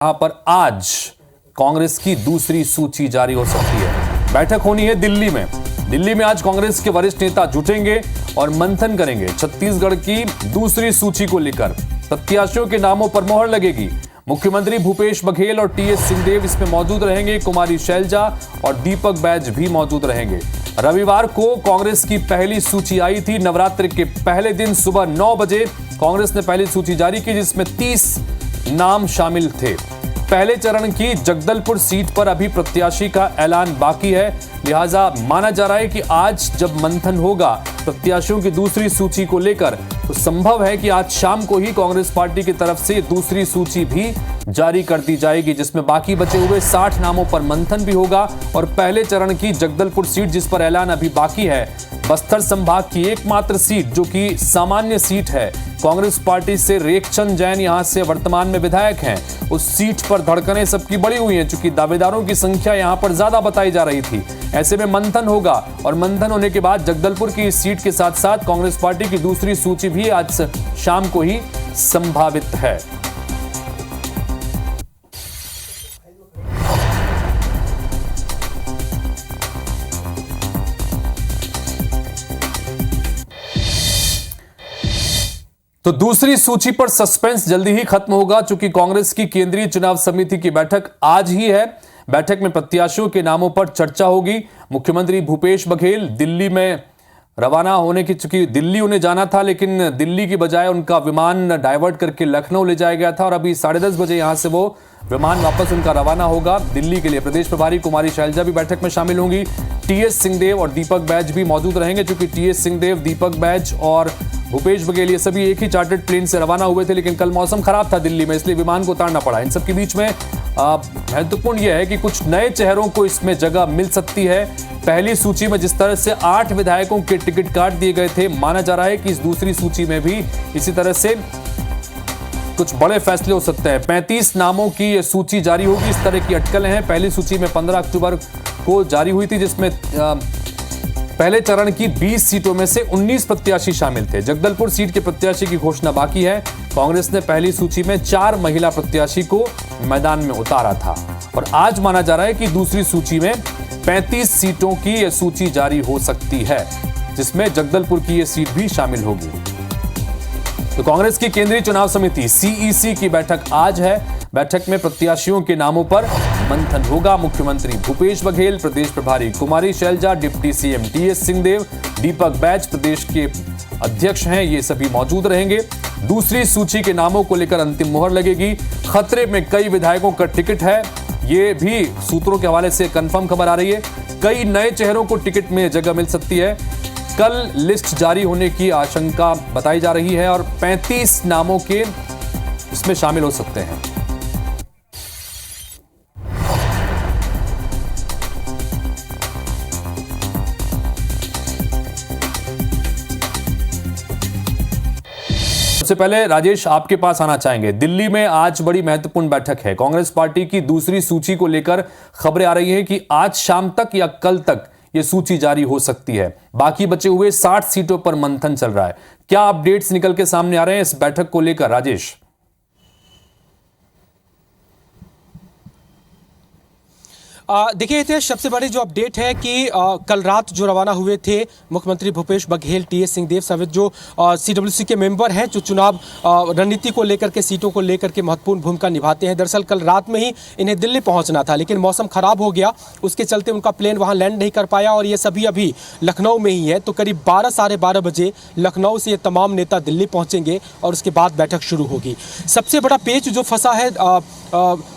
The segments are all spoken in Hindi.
यहां पर आज कांग्रेस की दूसरी सूची जारी हो सकती है। बैठक होनी है दिल्ली में। दिल्ली में आज कांग्रेस के वरिष्ठ नेता जुटेंगे और मंथन करेंगे छत्तीसगढ़ की दूसरी सूची को लेकर। प्रत्याशियों के नामों पर मोहर लगेगी। मुख्यमंत्री भूपेश बघेल और टीएस सिंहदेव इसमें मौजूद रहेंगे। कुमारी शैलजा और दीपक बैज भी मौजूद रहेंगे। रविवार को कांग्रेस की पहली सूची आई थी। नवरात्र के पहले दिन सुबह 9 बजे कांग्रेस ने पहली सूची जारी की, जिसमें 30 नाम शामिल थे। पहले चरण की जगदलपुर सीट पर अभी प्रत्याशी का ऐलान बाकी है, लिहाजा माना जा रहा है कि आज जब मंथन होगा प्रत्याशियों की दूसरी सूची को लेकर, तो संभव है कि आज शाम को ही कांग्रेस पार्टी की तरफ से दूसरी सूची भी जारी कर दी जाएगी, जिसमें बाकी बचे हुए 60 नामों पर मंथन भी होगा। और पहले चरण की जगदलपुर सीट, जिस पर ऐलान अभी बाकी है, बस्तर संभाग की एकमात्र सीट जो कि सामान्य सीट है, कांग्रेस पार्टी से रेखचंद जैन यहां से वर्तमान में विधायक हैं, उस सीट पर धड़कनें सबकी बढ़ी हुई हैं, चूंकि दावेदारों की संख्या यहां पर ज्यादा बताई जा रही थी। ऐसे में मंथन होगा और मंथन होने के बाद जगदलपुर की इस सीट के साथ साथ कांग्रेस पार्टी की दूसरी सूची भी आज शाम को ही संभावित है। तो दूसरी सूची पर सस्पेंस जल्दी ही खत्म होगा, चूंकि कांग्रेस की केंद्रीय चुनाव समिति की बैठक आज ही है। बैठक में प्रत्याशियों के नामों पर चर्चा होगी। मुख्यमंत्री भूपेश बघेल दिल्ली में रवाना होने की, चूंकि दिल्ली उन्हें जाना था, लेकिन दिल्ली की बजाय उनका विमान डाइवर्ट करके लखनऊ ले जाया गया था और अभी 10:30 बजे यहां से वो विमान वापस उनका रवाना होगा दिल्ली के लिए। प्रदेश प्रभारी कुमारी शैलजा भी बैठक में शामिल होंगी। टीएस सिंहदेव और दीपक बैज भी मौजूद रहेंगे, चूंकि टीएस सिंहदेव, दीपक बैज और भूपेश बघेल ये सभी एक ही चार्टर्ड प्लेन से रवाना हुए थे, लेकिन कल मौसम खराब था दिल्ली में, इसलिए विमान को उतारना पड़ा। इन सबके बीच में महत्वपूर्ण यह है कि कुछ नए चेहरों को इसमें जगह मिल सकती है। पहली सूची में जिस तरह से 8 विधायकों के टिकट काट दिए गए थे, माना जा रहा है कि इस दूसरी सूची में भी इसी तरह से कुछ बड़े फैसले हो सकते हैं। 35 नामों की यह सूची जारी होगी, इस तरह की अटकलें हैं। पहली सूची में 15 अक्टूबर को जारी हुई थी, जिसमें पहले चरण की 20 सीटों में से 19 प्रत्याशी शामिल थे। जगदलपुर सीट के प्रत्याशी की घोषणा बाकी है। कांग्रेस ने पहली सूची में 4 महिला प्रत्याशी को मैदान में उतारा था और आज माना जा रहा है कि दूसरी सूची में 35 सीटों की यह सूची जारी हो सकती है, जिसमें जगदलपुर की यह सीट भी शामिल होगी। तो कांग्रेस की केंद्रीय चुनाव समिति सीईसी की बैठक आज है। बैठक में प्रत्याशियों के नामों पर मंथन होगा। मुख्यमंत्री भूपेश बघेल, प्रदेश प्रभारी Kumari Shailja, deputy CM TS Singhdeo, Deepak Baij प्रदेश के अध्यक्ष हैं, ये सभी मौजूद रहेंगे। दूसरी सूची के नामों को लेकर अंतिम मोहर लगेगी। खतरे में कई विधायकों का टिकट है, ये भी सूत्रों के हवाले से कंफर्म खबर आ रही है। कई नए चेहरों को टिकट में जगह मिल सकती है। कल लिस्ट जारी होने की आशंका बताई जा रही है और 35 नामों के इसमें शामिल हो सकते हैं। सबसे पहले राजेश आपके पास आना चाहेंगे। दिल्ली में आज बड़ी महत्वपूर्ण बैठक है। कांग्रेस पार्टी की दूसरी सूची को लेकर खबरें आ रही हैं कि आज शाम तक या कल तक यह सूची जारी हो सकती है। बाकी बचे हुए 60 सीटों पर मंथन चल रहा है। क्या अपडेट्स निकल के सामने आ रहे हैं इस बैठक को लेकर, राजेश? देखिए हितेश, सबसे बड़ी जो अपडेट है कि कल रात जो रवाना हुए थे मुख्यमंत्री भूपेश बघेल, टीएस सिंहदेव समेत जो सीडब्ल्यूसी के मेंबर हैं, जो चुनाव रणनीति को लेकर के, सीटों को लेकर के महत्वपूर्ण भूमिका निभाते हैं। दरअसल कल रात में ही इन्हें दिल्ली पहुंचना था, लेकिन मौसम खराब हो गया, उसके चलते उनका प्लेन वहां लैंड नहीं कर पाया और ये सभी अभी लखनऊ में ही है। तो करीब 12 साढ़े 12 बजे लखनऊ से ये तमाम नेता दिल्ली पहुंचेंगे और उसके बाद बैठक शुरू होगी। सबसे बड़ा पेच जो फंसा है,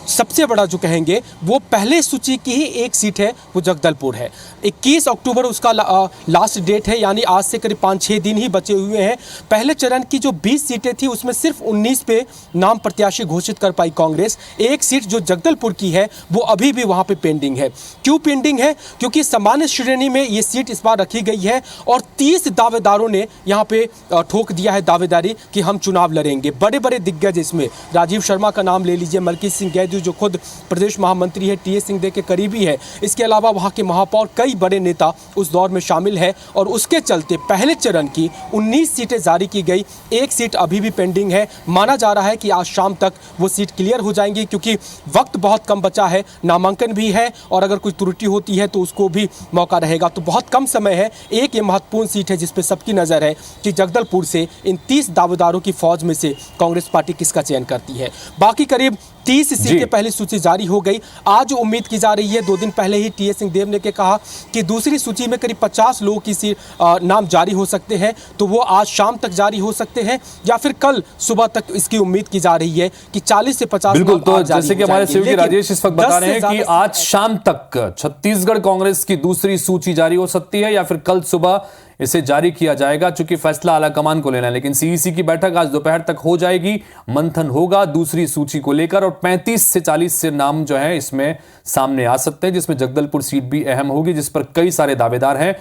सबसे बड़ा जो कहेंगे वो पहले सूची की ही एक सीट है, वो जगदलपुर है। 21 अक्टूबर उसका लास्ट डेट है, यानी आज से करीब 5-6 दिन ही बचे हुए हैं। पहले चरण की जो 20 सीटें थी उसमें सिर्फ 19 पे नाम प्रत्याशी घोषित कर पाई कांग्रेस। एक सीट जो जगदलपुर की है वो अभी भी वहां पे पेंडिंग है। क्यों पेंडिंग है? क्योंकि सामान्य श्रेणी में ये सीट इस बार रखी गई है और 30 दावेदारों ने यहाँ पे ठोक दिया है दावेदारी कि हम चुनाव लड़ेंगे। बड़े बड़े दिग्गज, इसमें राजीव शर्मा का नाम ले लीजिए, पिंकी सिंह गैदू जो खुद प्रदेश महामंत्री है, टीएस सिंहदेव के करीबी है, इसके अलावा वहाँ के महापौर कई बड़े नेता उस दौर में शामिल है और उसके चलते पहले चरण की 19 सीटें जारी की गई। एक सीट अभी भी पेंडिंग है। माना जा रहा है कि आज शाम तक वो सीट क्लियर हो जाएंगी क्योंकि वक्त बहुत कम बचा है, नामांकन भी है और अगर कोई त्रुटि होती है तो उसको भी मौका रहेगा। तो बहुत कम समय है। एक ये महत्वपूर्ण सीट है जिस पे सबकी नज़र है कि जगदलपुर से इन 30 दावेदारों की फौज में से कांग्रेस पार्टी किसका चयन करती है। बाकी करीब 30 सीटें पहली सूची जारी हो गई। आज उम्मीद की जा रही है, 2 दिन पहले ही टीएस सिंहदेव ने कहा कि दूसरी सूची में करीब 50 लोगों की नाम जारी हो सकते हैं, तो वो आज शाम तक जारी हो सकते हैं या फिर कल सुबह तक इसकी उम्मीद की जा रही है कि 40 से 50 बिल्कुल। नाम तो आज जारी जैसे कि हो हमारे जाएंगे। सहयोगी लेकिन राजेश इस वक्त बता 10 रहे से हैं कि ज्यादा आज शाम तक छत्तीसगढ़ कांग्रेस की दूसरी सूची जारी हो सकती है या फिर कल सुबह इसे जारी किया जाएगा, चूंकि फैसला आलाकमान को लेना है। लेकिन सीईसी की बैठक आज दोपहर तक हो जाएगी, मंथन होगा दूसरी सूची को लेकर और 35 से 40 से नाम जो है इसमें सामने आ सकते हैं, जिसमें जगदलपुर सीट भी अहम होगी जिस पर कई सारे दावेदार हैं।